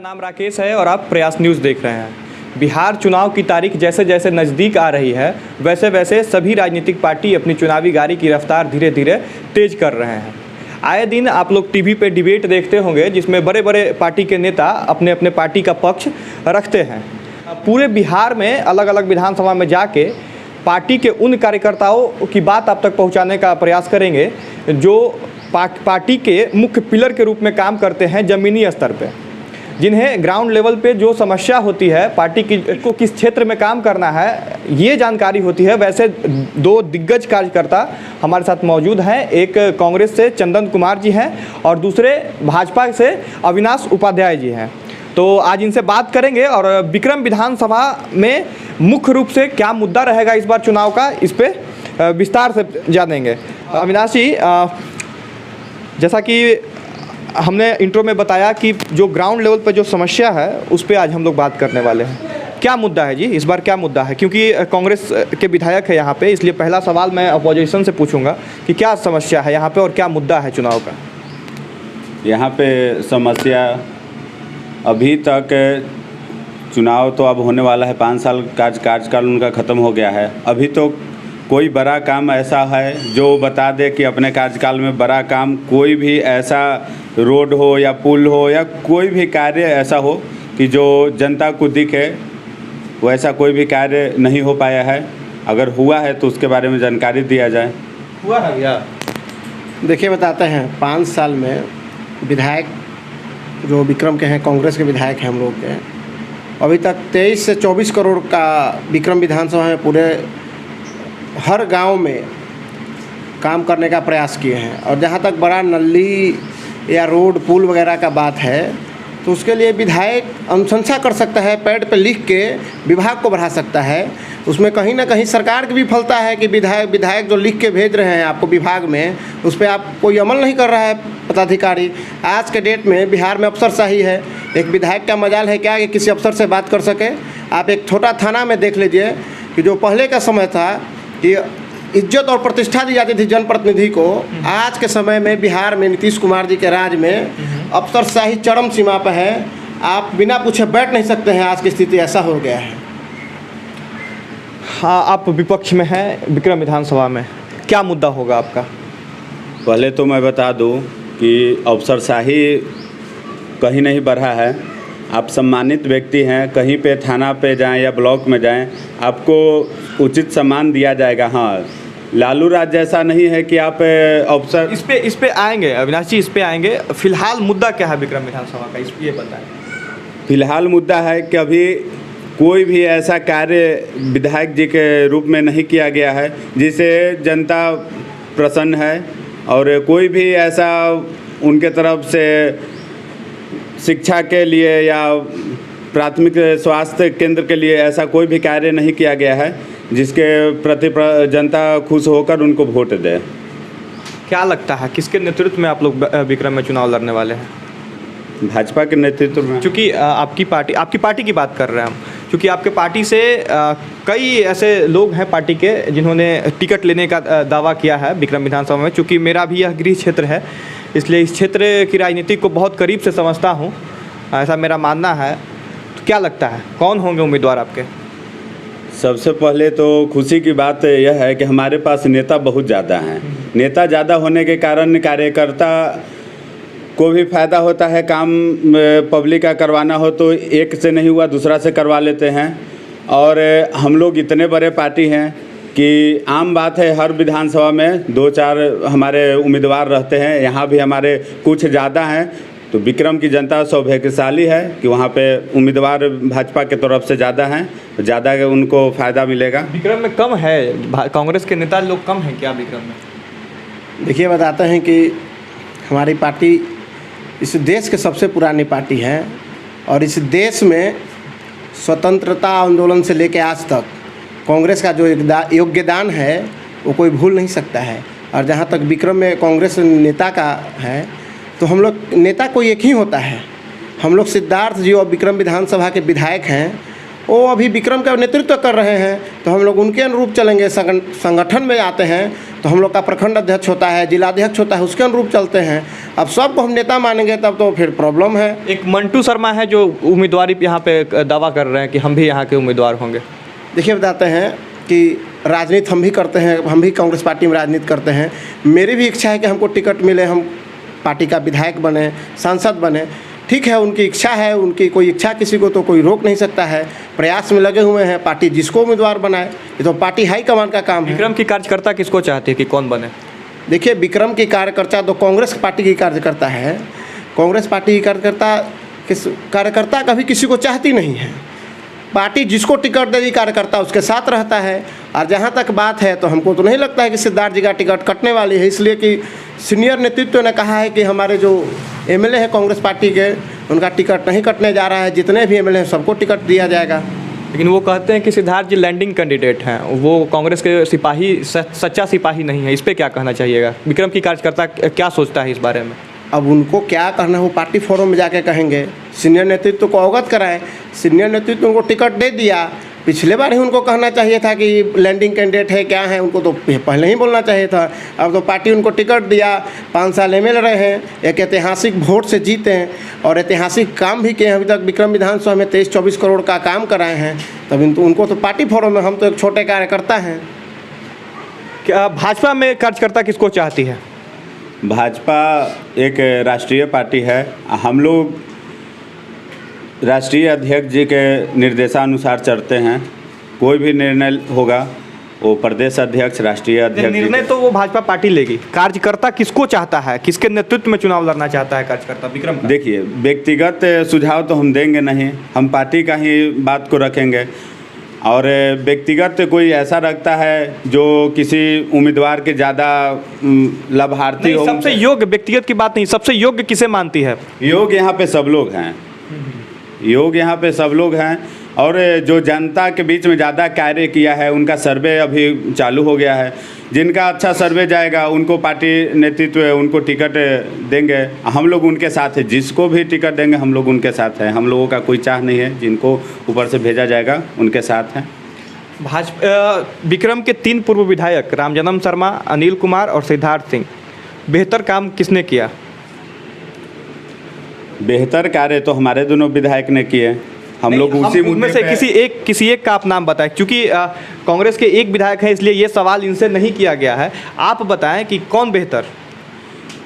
नाम राकेश है और आप प्रयास न्यूज़ देख रहे हैं। बिहार चुनाव की तारीख जैसे जैसे नज़दीक आ रही है वैसे वैसे सभी राजनीतिक पार्टी अपनी चुनावी गाड़ी की रफ्तार धीरे धीरे तेज कर रहे हैं। आए दिन आप लोग टीवी पे डिबेट देखते होंगे जिसमें बड़े बड़े पार्टी के नेता अपने अपने पार्टी का पक्ष रखते हैं। पूरे बिहार में अलग अलग विधानसभा में जाके पार्टी के उन कार्यकर्ताओं की बात आप तक पहुंचाने का प्रयास करेंगे जो पार्टी के मुख्य पिलर के रूप में काम करते हैं ज़मीनी स्तर पे, जिन्हें ग्राउंड लेवल पे जो समस्या होती है पार्टी की को किस क्षेत्र में काम करना है ये जानकारी होती है। वैसे दो दिग्गज कार्यकर्ता हमारे साथ मौजूद हैं, एक कांग्रेस से चंदन कुमार जी हैं और दूसरे भाजपा से अविनाश उपाध्याय जी हैं। तो आज इनसे बात करेंगे और विक्रम विधानसभा में मुख्य रूप से क्या मुद्दा रहेगा इस बार चुनाव का, इस पर विस्तार से जानेंगे। अविनाश जी, जैसा कि हमने इंट्रो में बताया कि जो ग्राउंड लेवल पर जो समस्या है उस पर आज हम लोग बात करने वाले हैं। क्या मुद्दा है जी इस बार, क्या मुद्दा है? क्योंकि कांग्रेस के विधायक है यहाँ पे, इसलिए पहला सवाल मैं अपोजिशन से पूछूंगा कि क्या समस्या है यहाँ पे और क्या मुद्दा है चुनाव का? यहाँ पे समस्या अभी तक चुनाव तो अब होने वाला है, 5 साल कार्यकाल उनका ख़त्म हो गया है। अभी तो कोई बड़ा काम ऐसा है जो बता दे कि अपने कार्यकाल में बड़ा काम कोई भी ऐसा रोड हो या पुल हो या कोई भी कार्य ऐसा हो कि जो जनता को दिखे, वैसा कोई भी कार्य नहीं हो पाया है। अगर हुआ है तो उसके बारे में जानकारी दिया जाए। हुआ है भैया? देखिए बताते हैं, 5 साल में विधायक जो विक्रम के हैं, कांग्रेस के विधायक हैं हम लोग के, अभी तक 23 से 24 करोड़ का विक्रम विधानसभा में पूरे हर गांव में काम करने का प्रयास किए हैं। और जहां तक बड़ा नल्ली या रोड पुल वगैरह का बात है तो उसके लिए विधायक अनुशंसा कर सकता है, पैड पे लिख के विभाग को बढ़ा सकता है। उसमें कहीं ना कहीं सरकार की भी विफलता है कि विधायक जो लिख के भेज रहे हैं आपको विभाग में, उस पर आप कोई अमल नहीं कर रहा है पदाधिकारी। आज के डेट में बिहार में अफसरशाही है। एक विधायक का मजाल है क्या कि किसी अफसर से बात कर सके? आप एक छोटा थाना में देख लीजिए कि जो पहले का समय था कि इज्जत और प्रतिष्ठा दी जाती थी जनप्रतिनिधि को, आज के समय में बिहार में नीतीश कुमार जी के राज में अफसरशाही चरम सीमा पर है। आप बिना पूछे बैठ नहीं सकते हैं, आज की स्थिति ऐसा हो गया है। हाँ, आप विपक्ष में हैं विक्रम विधानसभा में, क्या मुद्दा होगा आपका? पहले तो मैं बता दूं कि अफसरशाही कहीं नहीं बढ़ा है। आप सम्मानित व्यक्ति हैं, कहीं पे थाना पे जाएं या ब्लॉक में जाएं, आपको उचित सम्मान दिया जाएगा। हाँ, लालू राज जैसा नहीं है कि आप अफसर। इस पे आएंगे अविनाश जी, इस पे आएंगे। फिलहाल मुद्दा क्या है विक्रम विधानसभा का, ये बताएं। फिलहाल मुद्दा है कि अभी कोई भी ऐसा कार्य विधायक जी के रूप में नहीं किया गया है जिसे जनता प्रसन्न है, और कोई भी ऐसा उनके तरफ से शिक्षा के लिए या प्राथमिक स्वास्थ्य केंद्र के लिए ऐसा कोई भी कार्य नहीं किया गया है जिसके प्रति जनता खुश होकर उनको वोट दे। क्या लगता है किसके नेतृत्व में आप लोग विक्रम में चुनाव लड़ने वाले हैं? भाजपा के नेतृत्व में। क्योंकि आपकी पार्टी की बात कर रहे हैं हम, क्योंकि आपके पार्टी से कई ऐसे लोग हैं पार्टी के जिन्होंने टिकट लेने का दावा किया है विक्रम विधानसभा में। चूँकि मेरा भी यह गृह क्षेत्र है, इसलिए इस क्षेत्र की राजनीति को बहुत करीब से समझता हूँ, ऐसा मेरा मानना है। तो क्या लगता है कौन होंगे उम्मीदवार आपके? सबसे पहले तो खुशी की बात यह है कि हमारे पास नेता बहुत ज़्यादा हैं। नेता ज़्यादा होने के कारण कार्यकर्ता को भी फ़ायदा होता है। काम पब्लिक का करवाना हो तो एक से नहीं हुआ दूसरा से करवा लेते हैं। और हम लोग इतने बड़े पार्टी हैं कि आम बात है हर विधानसभा में 2-4 हमारे उम्मीदवार रहते हैं। यहाँ भी हमारे कुछ ज़्यादा हैं, तो विक्रम की जनता सौभाग्यशाली है कि वहाँ पे उम्मीदवार भाजपा के तरफ से ज़्यादा हैं, ज़्यादा उनको फ़ायदा मिलेगा। विक्रम में कम है, कांग्रेस के नेता लोग कम हैं क्या विक्रम में? देखिए बताते हैं कि हमारी पार्टी इस देश के सबसे पुरानी पार्टी है और इस देश में स्वतंत्रता आंदोलन से लेकर आज तक कांग्रेस का जो योगदान है वो कोई भूल नहीं सकता है। और जहाँ तक विक्रम में कांग्रेस नेता का है तो हम लोग नेता कोई एक ही होता है। हम लोग सिद्धार्थ जी और विक्रम विधानसभा के विधायक हैं, वो अभी विक्रम का नेतृत्व कर रहे हैं, तो हम लोग उनके अनुरूप चलेंगे। संगठन में आते हैं तो हम लोग का प्रखंड अध्यक्ष होता है, जिलाध्यक्ष होता है, उसके अनुरूप चलते हैं। अब सबको हम नेता मानेंगे तब तो फिर प्रॉब्लम है। एक मंटू शर्मा है जो उम्मीदवारी यहाँ पे दावा कर रहे हैं कि हम भी यहाँ के उम्मीदवार होंगे। देखिए बताते हैं कि राजनीति हम भी करते हैं, हम भी कांग्रेस पार्टी में राजनीति करते हैं। मेरी भी इच्छा है कि हमको टिकट मिले, हम पार्टी का विधायक बने, सांसद बने। ठीक है, उनकी इच्छा है, उनकी कोई इच्छा किसी को तो कोई रोक नहीं सकता है। प्रयास में लगे हुए हैं, पार्टी जिसको उम्मीदवार बनाए, ये तो पार्टी हाईकमान का काम है। विक्रम की कार्यकर्ता किसको चाहती है कि कौन बने? देखिए, विक्रम की कार्यकर्ता तो कांग्रेस पार्टी की कार्यकर्ता है। कांग्रेस पार्टी की कार्यकर्ता कभी किसी को चाहती नहीं है। पार्टी जिसको टिकट देगी कार्यकर्ता उसके साथ रहता है। और जहाँ तक बात है तो हमको तो नहीं लगता है कि सिद्धार्थ जी का टिकट कटने वाली है, इसलिए कि सीनियर नेतृत्व ने कहा है कि हमारे जो एमएलए हैं कांग्रेस पार्टी के, उनका टिकट नहीं कटने जा रहा है। जितने भी एमएलए हैं सबको टिकट दिया जाएगा। लेकिन वो कहते हैं कि सिद्धार्थ जी लैंडिंग कैंडिडेट हैं, वो कांग्रेस के सिपाही सच्चा सिपाही नहीं है। इस पर क्या कहना चाहिएगा? विक्रम की कार्यकर्ता क्या सोचता है इस बारे में? अब उनको क्या करना है वो पार्टी फोरम में जाके कहेंगे। सीनियर नेतृत्व को अवगत कराएं। सीनियर नेतृत्व उनको टिकट दे दिया, पिछले बार ही उनको कहना चाहिए था कि लैंडिंग कैंडिडेट है क्या है, उनको तो पहले ही बोलना चाहिए था। अब तो पार्टी उनको टिकट दिया, 5 साल एमएलए रहे हैं, एक ऐतिहासिक वोट से जीते हैं और ऐतिहासिक काम भी किए हैं। अभी तक विक्रम विधानसभा में 23-24 करोड़ का काम कराए हैं। तब उनको तो पार्टी फोरम में, हम तो एक छोटे कार्यकर्ता हैं। क्या भाजपा में कार्यकर्ता किसको चाहती है? भाजपा एक राष्ट्रीय पार्टी है। हम लोग राष्ट्रीय अध्यक्ष जी के निर्देशानुसार चलते हैं। कोई भी निर्णय होगा वो प्रदेश अध्यक्ष, राष्ट्रीय अध्यक्ष निर्णय तो वो भाजपा पार्टी लेगी। कार्यकर्ता किसको चाहता है, किसके नेतृत्व में चुनाव लड़ना चाहता है कार्यकर्ता विक्रम का? देखिए, व्यक्तिगत सुझाव तो हम देंगे नहीं, हम पार्टी का ही बात को रखेंगे। और व्यक्तिगत कोई ऐसा रखता है जो किसी उम्मीदवार के ज़्यादा लाभार्थी हो। सबसे योग्य, व्यक्तिगत की बात नहीं, सबसे योग्य किसे मानती है? योग्य यहाँ पे सब लोग हैं, योग यहाँ पे सब लोग हैं। और जो जनता के बीच में ज़्यादा कार्य किया है उनका सर्वे अभी चालू हो गया है। जिनका अच्छा सर्वे जाएगा उनको पार्टी नेतृत्व उनको टिकट देंगे। हम लोग उनके साथ हैं, जिसको भी टिकट देंगे हम लोग उनके साथ हैं। हम लोगों का कोई चाह नहीं है, जिनको ऊपर से भेजा जाएगा उनके साथ हैं। भाजपा विक्रम के 3 पूर्व विधायक रामजन्म शर्मा, अनिल कुमार और सिद्धार्थ सिंह, बेहतर काम किसने किया? बेहतर कार्य तो हमारे दोनों विधायक ने किए। हम लोग उसी उनमें से किसी एक का आप नाम बताएं, क्योंकि कांग्रेस के एक विधायक हैं इसलिए ये सवाल इनसे नहीं किया गया है। आप बताएं कि कौन बेहतर?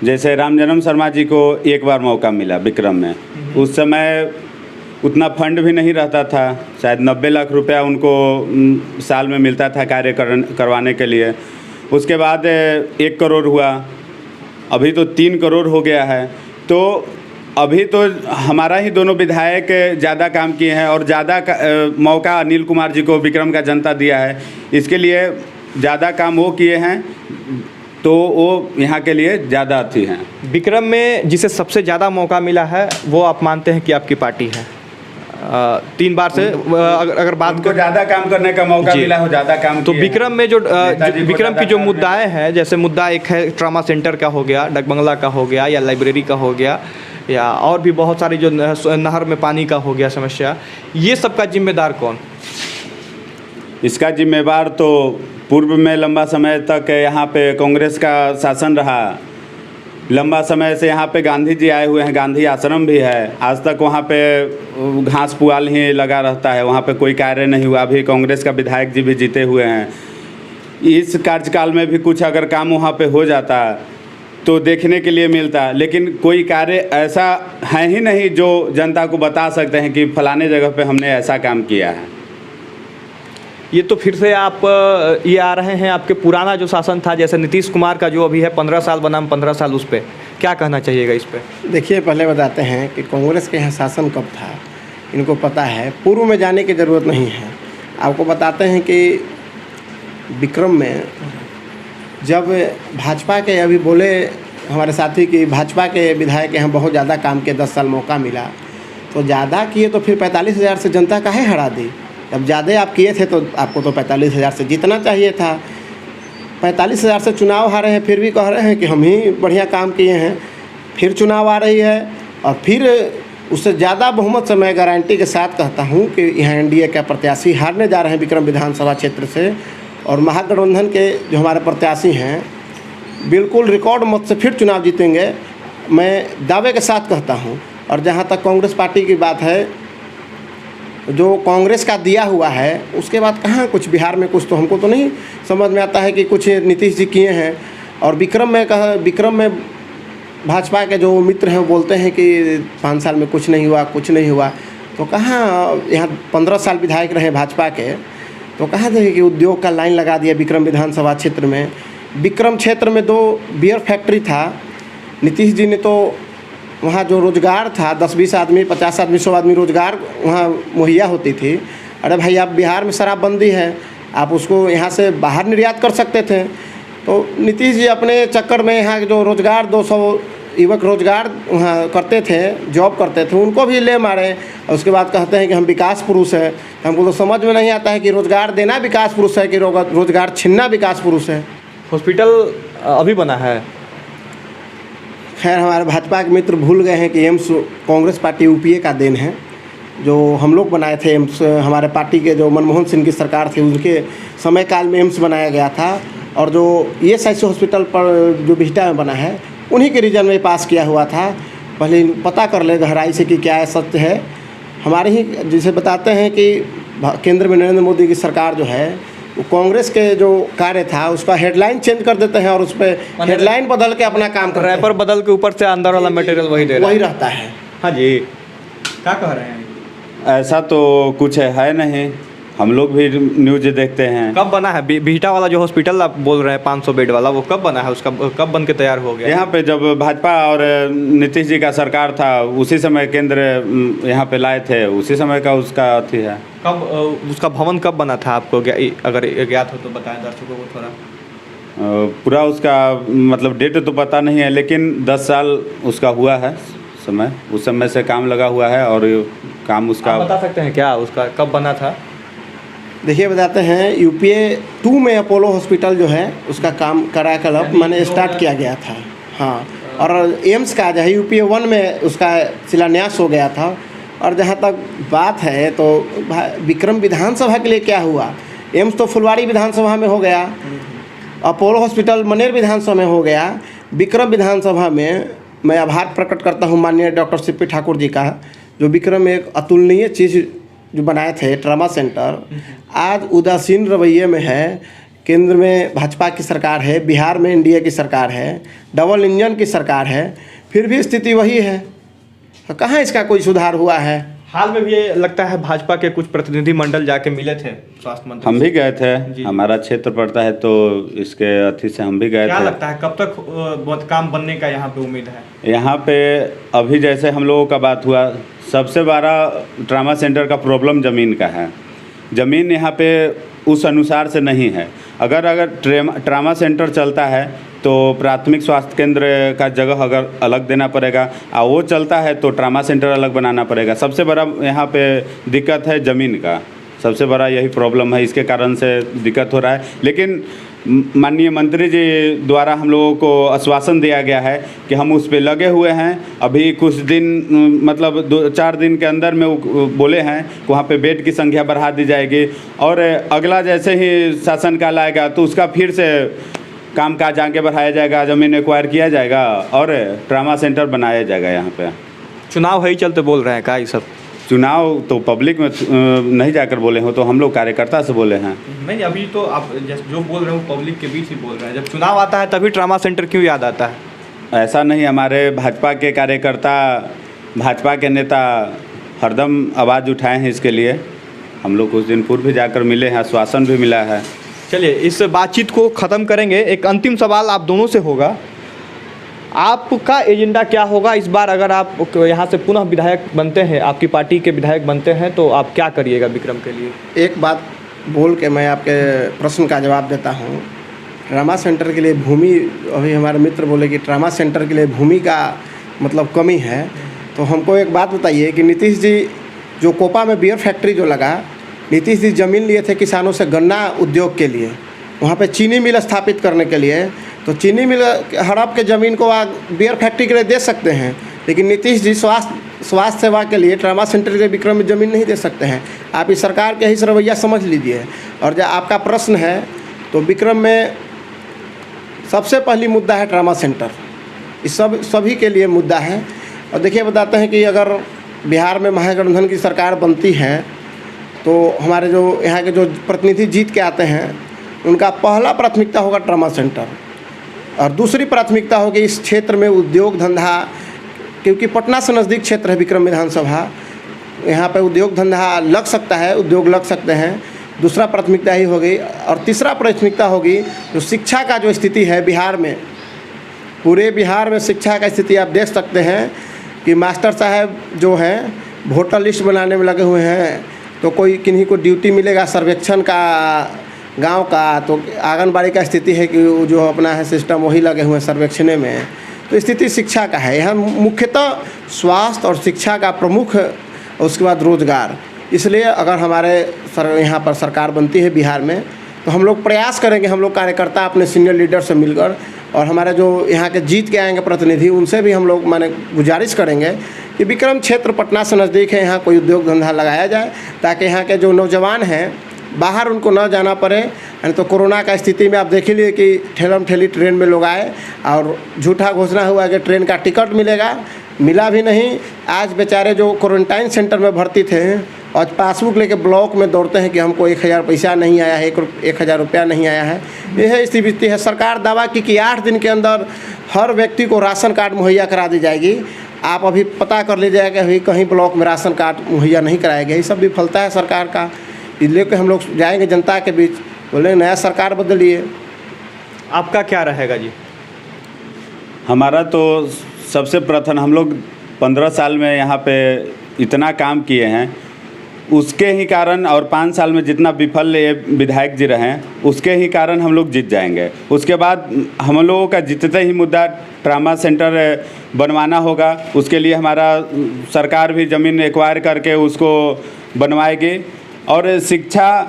जैसे रामजन्म शर्मा जी को एक बार मौका मिला विक्रम में, उस समय उतना फंड भी नहीं रहता था, शायद 90 लाख रुपया उनको साल में मिलता था कार्य करवाने के लिए। उसके बाद 1 करोड़ हुआ, अभी तो 3 करोड़ हो गया है। तो अभी तो हमारा ही दोनों विधायक ज़्यादा काम किए हैं और ज़्यादा मौका अनिल कुमार जी को विक्रम का जनता दिया है। इसके लिए ज़्यादा काम वो किए हैं तो वो यहाँ के लिए ज़्यादा अच्छी हैं। विक्रम में जिसे सबसे ज़्यादा मौका मिला है वो आप मानते हैं कि आपकी पार्टी है? 3 बार से अगर बात को ज़्यादा काम करने का मौका मिला हो, ज़्यादा काम तो विक्रम में जो विक्रम की जो मुद्दाएं हैं, जैसे मुद्दा एक है ट्रामा सेंटर का हो गया, डकबंगला का हो गया, या लाइब्रेरी का हो गया, या और भी बहुत सारी जो नहर में पानी का हो गया समस्या, ये सब का जिम्मेदार कौन? इसका जिम्मेवार तो पूर्व में लंबा समय तक यहाँ पे कांग्रेस का शासन रहा। लंबा समय से यहाँ पे गांधी जी आए हुए हैं, गांधी आश्रम भी है। आज तक वहाँ पे घास पुआल ही लगा रहता है, वहाँ पे कोई कार्य नहीं हुआ। अभी कांग्रेस का विधायक जी भी जीते हुए हैं। इस कार्यकाल में भी कुछ अगर काम वहाँ पे हो जाता तो देखने के लिए मिलता, लेकिन कोई कार्य ऐसा है ही नहीं जो जनता को बता सकते हैं कि फलाने जगह पे हमने ऐसा काम किया है। ये तो फिर से आप ये आ रहे हैं आपके पुराना जो शासन था, जैसे नीतीश कुमार का जो अभी है 15 साल बनाम 15 साल, उस पर क्या कहना चाहिएगा इस पर? देखिए, पहले बताते हैं कि कांग्रेस के यहाँ शासन कब था, इनको पता है। पूर्व में जाने की ज़रूरत नहीं है। आपको बताते हैं कि विक्रम में जब भाजपा के, अभी बोले हमारे साथी कि भाजपा के विधायक यहाँ बहुत ज़्यादा काम के 10 साल मौका मिला, तो ज़्यादा किए तो फिर 45,000 से जनता काहे हरा दी? जब ज़्यादा आप किए थे तो आपको तो 45,000 से जीतना चाहिए था। 45,000 से चुनाव हारे हैं, फिर भी कह रहे हैं कि हम ही बढ़िया काम किए हैं। फिर चुनाव आ रही है और फिर उससे ज़्यादा बहुमत से मैं गारंटी के साथ कहता हूँ कि यहाँ एनडीए का प्रत्याशी हारने जा रहे हैं विक्रम विधानसभा क्षेत्र से। और महागठबंधन के जो हमारे प्रत्याशी हैं बिल्कुल रिकॉर्ड मत से फिर चुनाव जीतेंगे, मैं दावे के साथ कहता हूं। और जहां तक कांग्रेस पार्टी की बात है, जो कांग्रेस का दिया हुआ है उसके बाद कहाँ कुछ बिहार में कुछ तो हमको तो नहीं समझ में आता है कि कुछ नीतीश जी किए हैं। और विक्रम में भाजपा के जो मित्र हैं वो बोलते हैं कि 5 साल में कुछ नहीं हुआ, तो कहाँ यहाँ 15 साल विधायक रहे भाजपा के, तो कहाँ थे कि उद्योग का लाइन लगा दिया विक्रम विधानसभा क्षेत्र में। विक्रम क्षेत्र में 2 बियर फैक्ट्री था, नीतीश जी ने तो वहाँ जो रोज़गार था 10-20 आदमी, 50 आदमी, 100 आदमी रोज़गार वहाँ मुहैया होती थी। अरे भाई, आप बिहार में शराबबंदी है, आप उसको यहाँ से बाहर निर्यात कर सकते थे। तो नीतीश जी अपने चक्कर में यहाँ जो रोज़गार 200 युवक रोज़गार वहाँ करते थे, जॉब करते थे, उनको भी ले मारे। और उसके बाद कहते हैं कि हम विकास पुरुष हैं। हमको तो समझ में नहीं आता है कि रोज़गार देना विकास पुरुष है कि रोज़गार छीनना विकास पुरुष है। हॉस्पिटल अभी बना है। खैर, हमारे भाजपा के मित्र भूल गए हैं कि एम्स कांग्रेस पार्टी यूपीए का देन है। जो हम लोग बनाए थे एम्स, हमारे पार्टी के जो मनमोहन सिंह की सरकार थी उनके समय काल में एम्स बनाया गया था। और जो ESIC हॉस्पिटल पर जो बिहटा में बना है उन्हीं के रीजन में पास किया हुआ था। पहले पता कर ले गहराई से कि क्या है, सत्य है। हमारे ही जिसे बताते हैं कि केंद्र में नरेंद्र मोदी की सरकार जो है वो कांग्रेस के जो कार्य था उसका हेडलाइन चेंज कर देते हैं और उस पर हेडलाइन बदल के अपना काम करते हैं। रैपर बदल के ऊपर से अंदर वाला मटेरियल वही रहता है। हाँ जी, क्या कह रहे हैं? ऐसा तो कुछ है नहीं, हम लोग भी न्यूज देखते हैं। कब बना है बिहटा वाला जो हॉस्पिटल आप बोल रहे हैं 500 बेड वाला, वो कब बना है? उसका कब बन के तैयार हो गया? यहाँ पे जब भाजपा और नीतीश जी का सरकार था उसी समय केंद्र यहाँ पे लाए थे, उसी समय का उसका अथी है। कब उसका भवन कब बना था आपको अगर ज्ञात हो तो बताएं दर्शकों को थोड़ा। पूरा उसका मतलब डेट तो पता नहीं है, लेकिन 10 साल उसका हुआ है समय, उस समय से काम लगा हुआ है। और काम उसका आप बता सकते हैं क्या उसका कब बना था? देखिए, बताते हैं यूपीए 2 में अपोलो हॉस्पिटल जो है उसका काम कराकल्प मैंने स्टार्ट किया गया था। हाँ, और एम्स का जो है यूपीए 1 में उसका शिलान्यास हो गया था। और जहाँ तक बात है तो विक्रम विधानसभा के लिए क्या हुआ, एम्स तो फुलवाड़ी विधानसभा में हो गया, अपोलो हॉस्पिटल मनेर विधानसभा में हो गया। विक्रम विधानसभा में मैं आभार प्रकट करता हूँ माननीय डॉक्टर सीपी ठाकुर जी का, जो विक्रम में एक अतुलनीय चीज़ जो बनाए थे ट्रामा सेंटर, आज उदासीन रवैये में है। केंद्र में भाजपा की सरकार है, बिहार में एनडीए की सरकार है, डबल इंजन की सरकार है, फिर भी स्थिति वही है। तो कहाँ इसका कोई सुधार हुआ है? हाल में भी ये लगता है भाजपा के कुछ प्रतिनिधिमंडल जाके मिले थे स्वास्थ्य मंत्री। हम भी गए थे, हमारा क्षेत्र पड़ता है तो इसके अथी से हम भी गए थे। क्या लगता है कब तक बहुत काम बनने का यहाँ पे उम्मीद है? यहाँ पे अभी जैसे हम लोगों का बात हुआ, सबसे बड़ा ट्रामा सेंटर का प्रॉब्लम ज़मीन का है। ज़मीन यहाँ पे उस अनुसार से नहीं है। अगर ट्रामा सेंटर चलता है तो प्राथमिक स्वास्थ्य केंद्र का जगह अगर अलग देना पड़ेगा, और वो चलता है तो ट्रामा सेंटर अलग बनाना पड़ेगा। सबसे बड़ा यहाँ पे दिक्कत है ज़मीन का, सबसे बड़ा यही प्रॉब्लम है, इसके कारण से दिक्कत हो रहा है। लेकिन माननीय मंत्री जी द्वारा हम लोगों को आश्वासन दिया गया है कि हम उस पर लगे हुए हैं। अभी कुछ दिन मतलब 2-4 दिन के अंदर में वो बोले हैं कि वहाँ पे बेड की संख्या बढ़ा दी जाएगी, और अगला जैसे ही शासनकाल आएगा तो उसका फिर से काम काज आगे बढ़ाया जाएगा, ज़मीन एक्वायर किया जाएगा और ट्रामा सेंटर बनाया जाएगा। यहाँ पे चुनाव है ही चलते बोल रहे हैं का ये सब? चुनाव तो पब्लिक में नहीं जाकर बोले हो, तो हम लोग कार्यकर्ता से बोले हैं। नहीं, अभी तो आप जो बोल रहे हो पब्लिक के बीच ही बोल रहे हैं। जब चुनाव आता है तभी ट्रामा सेंटर क्यों याद आता है? ऐसा नहीं, हमारे भाजपा के कार्यकर्ता, भाजपा के नेता हरदम आवाज़ उठाए हैं इसके लिए। हम लोग कुछ दिन पूर्व भी जाकर मिले हैं, आश्वासन भी मिला है। चलिए, इस बातचीत को ख़त्म करेंगे। एक अंतिम सवाल आप दोनों से होगा, आपका एजेंडा क्या होगा इस बार? अगर आप यहाँ से पुनः विधायक बनते हैं, आपकी पार्टी के विधायक बनते हैं, तो आप क्या करिएगा विक्रम के लिए? एक बात बोल के मैं आपके प्रश्न का जवाब देता हूँ। ट्रामा सेंटर के लिए भूमि, अभी हमारे मित्र बोले कि ट्रामा सेंटर के लिए भूमि का मतलब कमी है, तो हमको एक बात बताइए कि नीतीश जी जो कोपा में बियर फैक्ट्री जो लगा, नीतीश जी ज़मीन लिए थे किसानों से गन्ना उद्योग के लिए, वहाँ पे चीनी मिल स्थापित करने के लिए। तो चीनी मिल हड़प के ज़मीन को बियर फैक्ट्री के लिए दे सकते हैं, लेकिन नीतीश जी स्वास्थ्य सेवा के लिए ट्रामा सेंटर के विक्रम में ज़मीन नहीं दे सकते हैं। आप इस सरकार के ही रवैया समझ लीजिए। और जो आपका प्रश्न है तो विक्रम में सबसे पहली मुद्दा है ट्रामा सेंटर। इस सभी के लिए मुद्दा है। और देखिए बताते हैं कि अगर बिहार में महागठबंधन की सरकार बनती है तो हमारे जो यहाँ के जो प्रतिनिधि जीत के आते हैं उनका पहला प्राथमिकता होगा ट्रामा सेंटर, और दूसरी प्राथमिकता होगी इस क्षेत्र में उद्योग धंधा, क्योंकि पटना से नज़दीक क्षेत्र है विक्रम विधानसभा, यहाँ पे उद्योग धंधा लग सकता है, उद्योग लग सकते हैं। दूसरा प्राथमिकता ही होगी। और तीसरा प्राथमिकता होगी जो शिक्षा का जो स्थिति है बिहार में, पूरे बिहार में शिक्षा का स्थिति आप देख सकते हैं कि मास्टर साहब जो हैं वोटर लिस्ट बनाने में लगे हुए हैं, तो कोई किन्हीं को ड्यूटी मिलेगा सर्वेक्षण का गांव का, तो आंगनबाड़ी का स्थिति है कि जो अपना है सिस्टम वही लगे हुए हैं सर्वेक्षण में। तो स्थिति शिक्षा का है, यहाँ मुख्यतः स्वास्थ्य और शिक्षा का प्रमुख, उसके बाद रोजगार। इसलिए अगर हमारे यहाँ पर सरकार बनती है बिहार में तो हम लोग प्रयास करेंगे, हम लोग कार्यकर्ता अपने सीनियर लीडर से मिलकर, और हमारे जो यहाँ के जीत के आएंगे प्रतिनिधि उनसे भी हम लोग माने गुजारिश करेंगे कि विक्रम क्षेत्र पटना से नज़दीक है, यहाँ कोई उद्योग धंधा लगाया जाए ताकि यहाँ के जो नौजवान हैं बाहर उनको न जाना पड़े। नहीं तो कोरोना का स्थिति में आप देख ही लिए कि ठेलम ठेली ट्रेन में लोग आए और झूठा घोषणा हुआ कि ट्रेन का टिकट मिलेगा, मिला भी नहीं। आज बेचारे जो क्वारंटाइन सेंटर में भर्ती थे आज पासबुक लेके ब्लॉक में दौड़ते हैं कि हमको 1000 पैसा नहीं आया है, 1000 रुपया नहीं आया है। यह स्थिति है। सरकार दावा की कि 8 दिन के अंदर हर व्यक्ति को राशन कार्ड मुहैया करा दी जाएगी। आप अभी पता कर लीजिएगा कि अभी कहीं ब्लॉक में राशन कार्ड मुहैया नहीं कराया गया। ये सब विफलता है सरकार का। इसलिए कि हम लोग जाएंगे जनता के बीच, बोले नया सरकार बदलिए। आपका क्या रहेगा जी? हमारा तो सबसे प्रथम हम लोग 15 साल में यहाँ पे इतना काम किए हैं, उसके ही कारण, और 5 साल में जितना विफल ये विधायक जी रहे हैं उसके ही कारण हम लोग जीत जाएंगे। उसके बाद हम लोगों का जीतते ही मुद्दा ट्रामा सेंटर बनवाना होगा। उसके लिए हमारा सरकार भी ज़मीन एक्वायर करके उसको बनवाएगी। और शिक्षा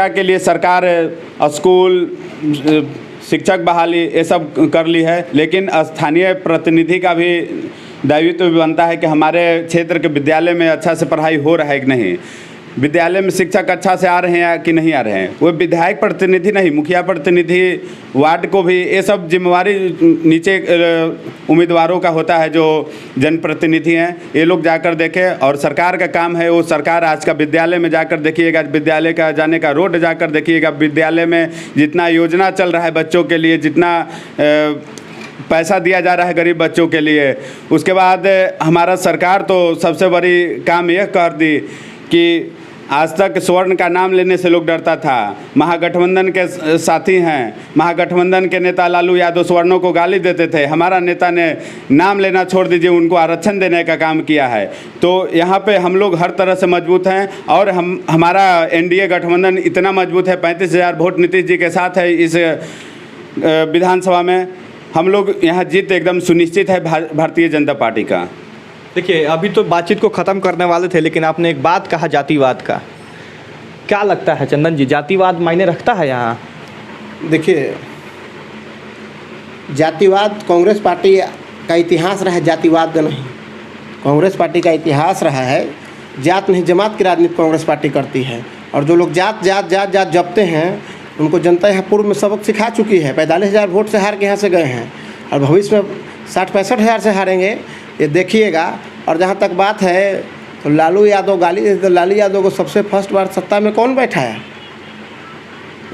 के लिए सरकार स्कूल, शिक्षक बहाली ये सब कर ली है, लेकिन स्थानीय प्रतिनिधि का भी दायित्व भी बनता है कि हमारे क्षेत्र के विद्यालय में अच्छा से पढ़ाई हो रहा है कि नहीं, विद्यालय में शिक्षक अच्छा से आ रहे हैं कि नहीं आ रहे हैं। वो विधायक प्रतिनिधि नहीं, मुखिया प्रतिनिधि, वार्ड को भी ये सब जिम्मेवारी नीचे उम्मीदवारों का होता है जो जनप्रतिनिधि हैं, ये लोग जाकर देखें। और सरकार का काम है, वो सरकार आज का विद्यालय में जाकर देखिएगा, विद्यालय का जाने का रोड जाकर देखिएगा, विद्यालय में जितना योजना चल रहा है बच्चों के लिए, जितना पैसा दिया जा रहा है गरीब बच्चों के लिए। उसके बाद हमारा सरकार तो सबसे बड़ी काम यह कर दी कि आज तक स्वर्ण का नाम लेने से लोग डरता था। महागठबंधन के साथी हैं, महागठबंधन के नेता लालू यादव स्वर्णों को गाली देते थे। हमारा नेता ने नाम लेना छोड़ दीजिए, उनको आरक्षण देने का काम किया है। तो यहाँ पे हम लोग हर तरह से मजबूत हैं। और हमारा एनडीए गठबंधन इतना मजबूत है, 35,000 वोट नीतीश जी के साथ है। इस विधानसभा में हम लोग यहाँ जीत एकदम सुनिश्चित है भारतीय जनता पार्टी का। देखिए, अभी तो बातचीत को ख़त्म करने वाले थे, लेकिन आपने एक बात कहा जातिवाद का। क्या लगता है चंदन जी, जातिवाद मायने रखता है यहाँ? देखिए, जातिवाद कांग्रेस पार्टी का इतिहास रहा है, जातिवाद का नहीं। कांग्रेस पार्टी का इतिहास रहा है, जात नहीं जमात की राजनीति कांग्रेस पार्टी करती है। और जो लोग जात जात जात जात जपते हैं उनको जनता यहाँ पूर्व में सबक सिखा चुकी है। 45,000 वोट से हार के यहाँ से गए हैं और भविष्य में 60-65 हज़ार से हारेंगे, ये देखिएगा। और जहाँ तक बात है तो लालू यादव गाली देते, लालू यादव को सबसे फर्स्ट बार सत्ता में कौन बैठाया?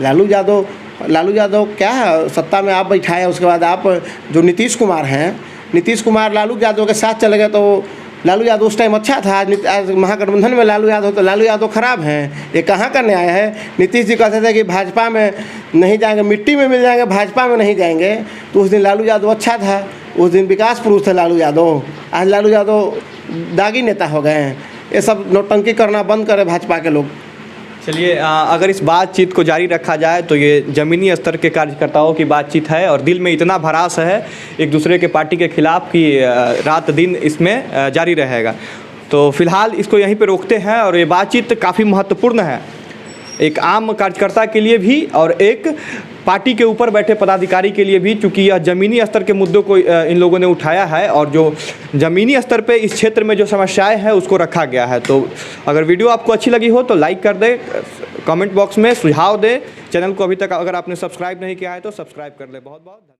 लालू यादव क्या सत्ता में आप बैठाए? उसके बाद आप जो नीतीश कुमार हैं, नीतीश कुमार लालू यादव के साथ चले गए। तो लालू यादव उस टाइम अच्छा था, आज महागठबंधन में लालू यादव, तो लालू यादव खराब हैं। ये कहाँ का न्याय है? नीतीश जी कहते थे कि भाजपा में नहीं जाएंगे, मिट्टी में मिल जाएंगे, भाजपा में नहीं जाएंगे। तो उस दिन लालू यादव अच्छा था, उस दिन विकास पुरुष थे लालू यादव। आज लालू यादव दागी नेता हो गए हैं। ये सब नौटंकी करना बंद करे भाजपा के लोग। चलिए, अगर इस बातचीत को जारी रखा जाए तो ये ज़मीनी स्तर के कार्यकर्ताओं की बातचीत है और दिल में इतना भरास है एक दूसरे के पार्टी के खिलाफ कि रात दिन इसमें जारी रहेगा। तो फिलहाल इसको यहीं पे रोकते हैं। और ये बातचीत काफ़ी महत्वपूर्ण है, एक आम कार्यकर्ता के लिए भी और एक पार्टी के ऊपर बैठे पदाधिकारी के लिए भी, चूँकि यह ज़मीनी स्तर के मुद्दों को इन लोगों ने उठाया है और जो ज़मीनी स्तर पे इस क्षेत्र में जो समस्याएं हैं उसको रखा गया है। तो अगर वीडियो आपको अच्छी लगी हो तो लाइक कर दे, कमेंट बॉक्स में सुझाव दे, चैनल को अभी तक अगर आपने सब्सक्राइब नहीं किया है तो सब्सक्राइब कर ले। बहुत बहुत